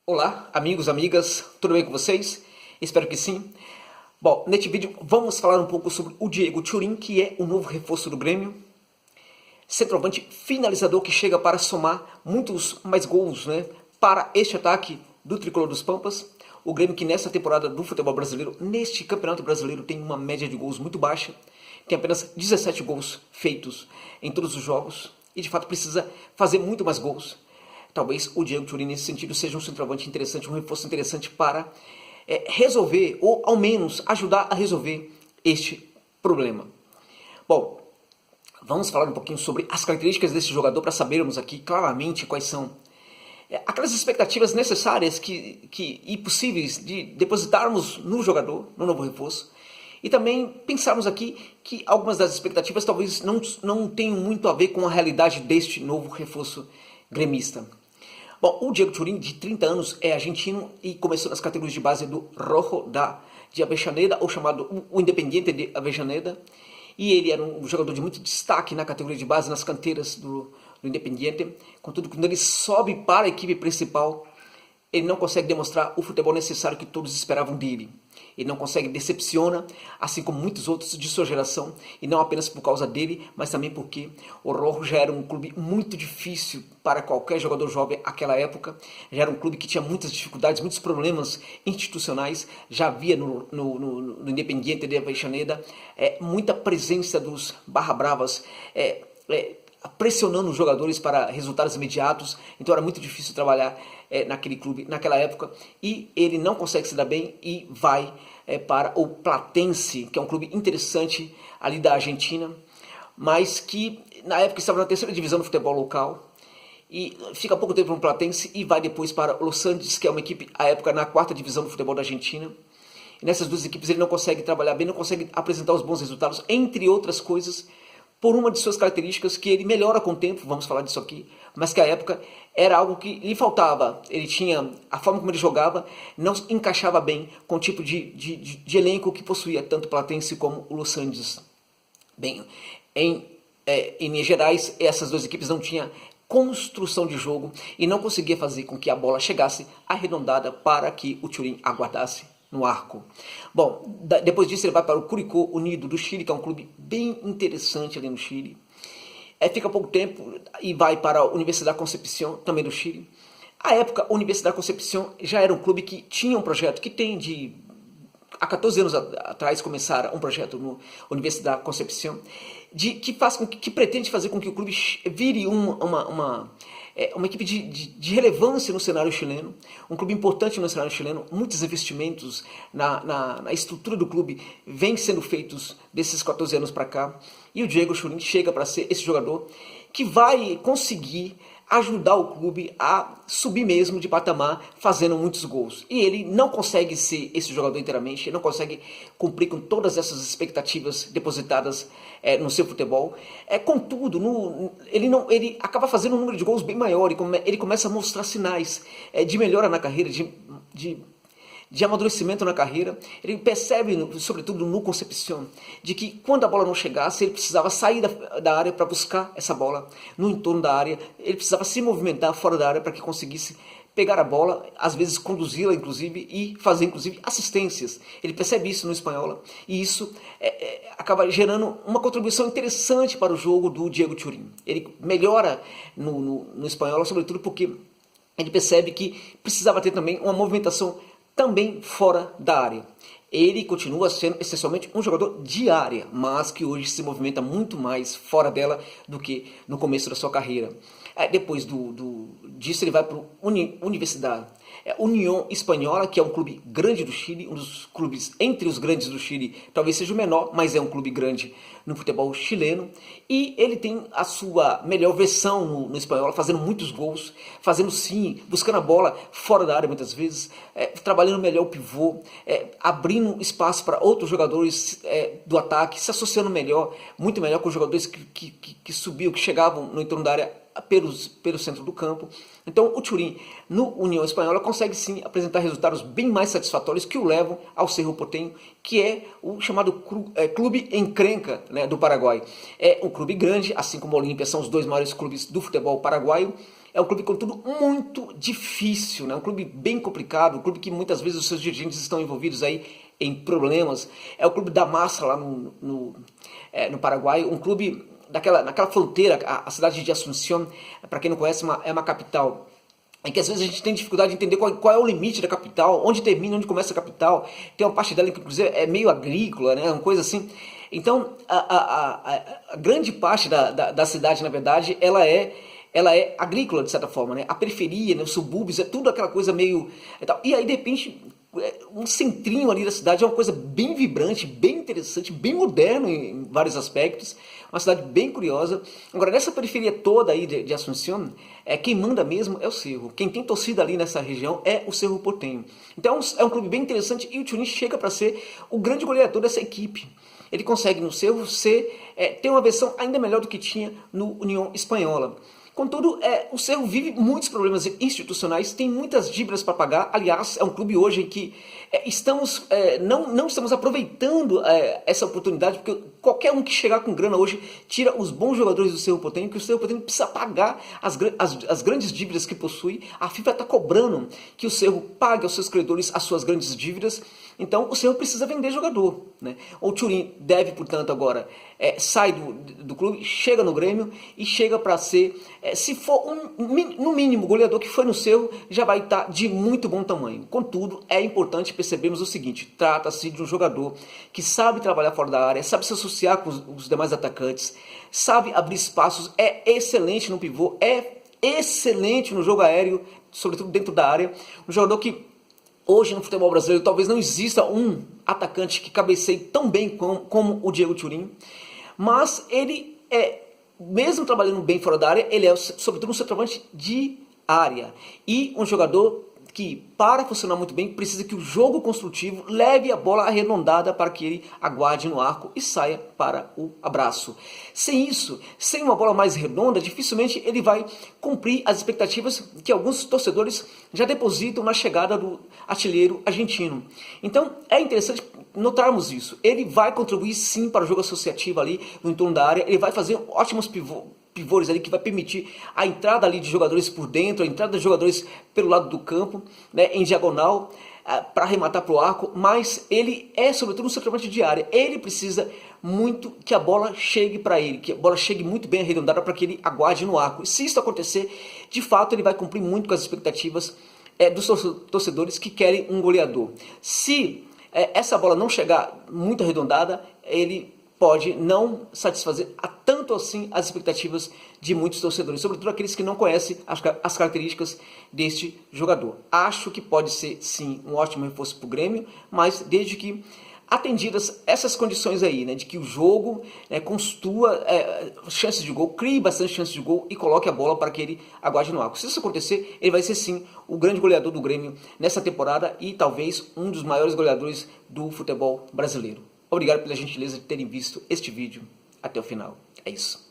Olá, amigos, amigas, tudo bem com vocês? Espero que sim. Bom, neste vídeo vamos falar um pouco sobre o Diego Turim, que é o novo reforço do Grêmio. Centroavante finalizador que chega para somar muitos mais gols, para este ataque do Tricolor dos Pampas. O Grêmio que nessa temporada do futebol brasileiro, neste campeonato brasileiro, tem uma média de gols muito baixa. Tem apenas 17 gols feitos em todos os jogos e de fato precisa fazer muito mais gols. Talvez o Diego Turim nesse sentido seja um centroavante interessante, um reforço interessante para resolver, ou ao menos ajudar a resolver este problema. Bom, vamos falar um pouquinho sobre as características desse jogador para sabermos aqui claramente quais são aquelas expectativas necessárias e possíveis de depositarmos no jogador, no novo reforço. E também pensarmos aqui que algumas das expectativas talvez não tenham muito a ver com a realidade deste novo reforço gremista. Bom, o Diego Turim, de 30 anos, é argentino e começou nas categorias de base do Rojo de Avellaneda, ou chamado o Independiente de Avellaneda. E ele era um jogador de muito destaque na categoria de base, nas canteiras do Independiente. Contudo, quando ele sobe para a equipe principal, ele não consegue demonstrar o futebol necessário que todos esperavam dele. Ele não consegue, decepciona, assim como muitos outros de sua geração, e não apenas por causa dele, mas também porque o Rojo já era um clube muito difícil para qualquer jogador jovem naquela época. Já era um clube que tinha muitas dificuldades, muitos problemas institucionais. Já havia no Independiente de Avellaneda muita presença dos barra bravas, pressionando os jogadores para resultados imediatos. Então era muito difícil trabalhar naquele clube naquela época, e ele não consegue se dar bem e vai para o Platense, que é um clube interessante ali da Argentina, mas que na época estava na terceira divisão do futebol local, e fica pouco tempo no Platense e vai depois para o Los Andes, que é uma equipe à época na quarta divisão do futebol da Argentina. E nessas duas equipes ele não consegue trabalhar bem, não consegue apresentar os bons resultados, entre outras coisas, por uma de suas características que ele melhora com o tempo, vamos falar disso aqui, mas que à época era algo que lhe faltava. Ele tinha, a forma como ele jogava não encaixava bem com o tipo de elenco que possuía tanto o Platense como o Los Andes. Bem, em Minas Gerais, essas duas equipes não tinham construção de jogo e não conseguia fazer com que a bola chegasse arredondada para que o Turim aguardasse no arco. Bom, depois disso ele vai para o Curicó Unido do Chile, que é um clube bem interessante ali no Chile. Fica pouco tempo e vai para a Universidade Concepción, também do Chile. À época, a Universidade Concepción já era um clube que tinha um projeto, que tem há 14 anos atrás começaram um projeto no Universidade Concepción, que pretende fazer com que o clube vire uma equipe de relevância no cenário chileno, um clube importante no cenário chileno. Muitos investimentos na estrutura do clube vêm sendo feitos desses 14 anos para cá, e o Diego Turim chega para ser esse jogador que vai conseguir ajudar o clube a subir mesmo de patamar, fazendo muitos gols. E ele não consegue ser esse jogador inteiramente, ele não consegue cumprir com todas essas expectativas depositadas no seu futebol. Contudo, ele acaba fazendo um número de gols bem maior, e ele começa a mostrar sinais de melhora na carreira, de amadurecimento na carreira. Ele percebe, sobretudo no Concepción, de que quando a bola não chegasse, ele precisava sair da área para buscar essa bola no entorno da área. Ele precisava se movimentar fora da área para que conseguisse pegar a bola, às vezes conduzi-la inclusive, e fazer inclusive assistências. Ele percebe isso no Espanhola, e isso acaba gerando uma contribuição interessante para o jogo do Diego Turim. Ele melhora no Espanhola, sobretudo porque ele percebe que precisava ter também uma movimentação também fora da área. Ele continua sendo essencialmente um jogador de área, mas que hoje se movimenta muito mais fora dela do que no começo da sua carreira. Depois disso ele vai para a Universidade União Espanhola, que é um clube grande do Chile, um dos clubes entre os grandes do Chile, talvez seja o menor, mas é um clube grande no futebol chileno, e ele tem a sua melhor versão no Espanhola, fazendo muitos gols, buscando a bola fora da área muitas vezes, trabalhando melhor o pivô, abrindo espaço para outros jogadores do ataque, se associando muito melhor com os jogadores que subiam, que chegavam no entorno da área pelo centro do campo. Então o Turim no União Espanhola consegue sim apresentar resultados bem mais satisfatórios que o levam ao Cerro Porteño, que é o chamado clube encrenca, do Paraguai. É um clube grande, assim como o Olímpia, são os dois maiores clubes do futebol paraguaio. é um clube, contudo, muito difícil, né? Um clube bem complicado, um clube que muitas vezes os seus dirigentes estão envolvidos aí em problemas. É o clube da massa lá no Paraguai, um clube naquela fronteira, a cidade de Asunción, para quem não conhece, é uma capital em que às vezes a gente tem dificuldade de entender qual é o limite da capital, onde termina, onde começa a capital. Tem uma parte dela que, inclusive, é meio agrícola, né? Uma coisa assim. Então, a grande parte da cidade, na verdade, ela é agrícola, de certa forma, né? A periferia, né? Os subúrbios, é tudo aquela coisa meio... E aí, de repente, um centrinho ali da cidade é uma coisa bem vibrante, bem interessante, bem moderno em vários aspectos. Uma cidade bem curiosa. Agora, nessa periferia toda aí de Asunción, quem manda mesmo é o Cerro. Quem tem torcida ali nessa região é o Cerro Porteño. Então, é um clube bem interessante e o Turin chega para ser o grande goleador dessa equipe. Ele consegue no Cerro ter uma versão ainda melhor do que tinha no União Espanhola. Contudo, o Cerro vive muitos problemas institucionais, tem muitas dívidas para pagar. Aliás, é um clube hoje em que não estamos aproveitando essa oportunidade, porque qualquer um que chegar com grana hoje tira os bons jogadores do Cerro Porteño, que o Cerro Porteño precisa pagar as grandes dívidas que possui. A FIFA está cobrando que o Cerro pague aos seus credores as suas grandes dívidas. Então o Cerro precisa vender jogador, né? O Turin deve, portanto, agora sai do clube, chega no Grêmio e chega para ser, se for no mínimo goleador que foi no Cerro, já vai estar de muito bom tamanho. Contudo, é importante percebermos o seguinte: trata-se de um jogador que sabe trabalhar fora da área, sabe se associar com os demais atacantes, sabe abrir espaços, é excelente no pivô, é excelente no jogo aéreo, sobretudo dentro da área. Um jogador que hoje no futebol brasileiro talvez não exista um atacante que cabeceie tão bem como o Diego Turin, mas ele mesmo trabalhando bem fora da área, ele é sobretudo um centroavante de área e um jogador que, para funcionar muito bem, precisa que o jogo construtivo leve a bola arredondada para que ele aguarde no arco e saia para o abraço. Sem isso, sem uma bola mais redonda, dificilmente ele vai cumprir as expectativas que alguns torcedores já depositam na chegada do artilheiro argentino. Então, é interessante notarmos isso. Ele vai contribuir sim para o jogo associativo ali no entorno da área, ele vai fazer ótimos pivôs ali que vai permitir a entrada ali de jogadores por dentro, a entrada de jogadores pelo lado do campo, né, em diagonal, para arrematar para o arco, mas ele é sobretudo um centroavante de área. Ele precisa muito que a bola chegue para ele, que a bola chegue muito bem arredondada para que ele aguarde no arco. E se isso acontecer, de fato ele vai cumprir muito com as expectativas dos torcedores que querem um goleador. Se essa bola não chegar muito arredondada, ele pode não satisfazer tanto assim as expectativas de muitos torcedores, sobretudo aqueles que não conhecem as características deste jogador. Acho que pode ser sim um ótimo reforço para o Grêmio, mas desde que atendidas essas condições aí, né, de que o jogo construa chances de gol, crie bastante chances de gol e coloque a bola para que ele aguarde no arco. Se isso acontecer, ele vai ser sim o grande goleador do Grêmio nessa temporada e talvez um dos maiores goleadores do futebol brasileiro. Obrigado pela gentileza de terem visto este vídeo até o final. É isso.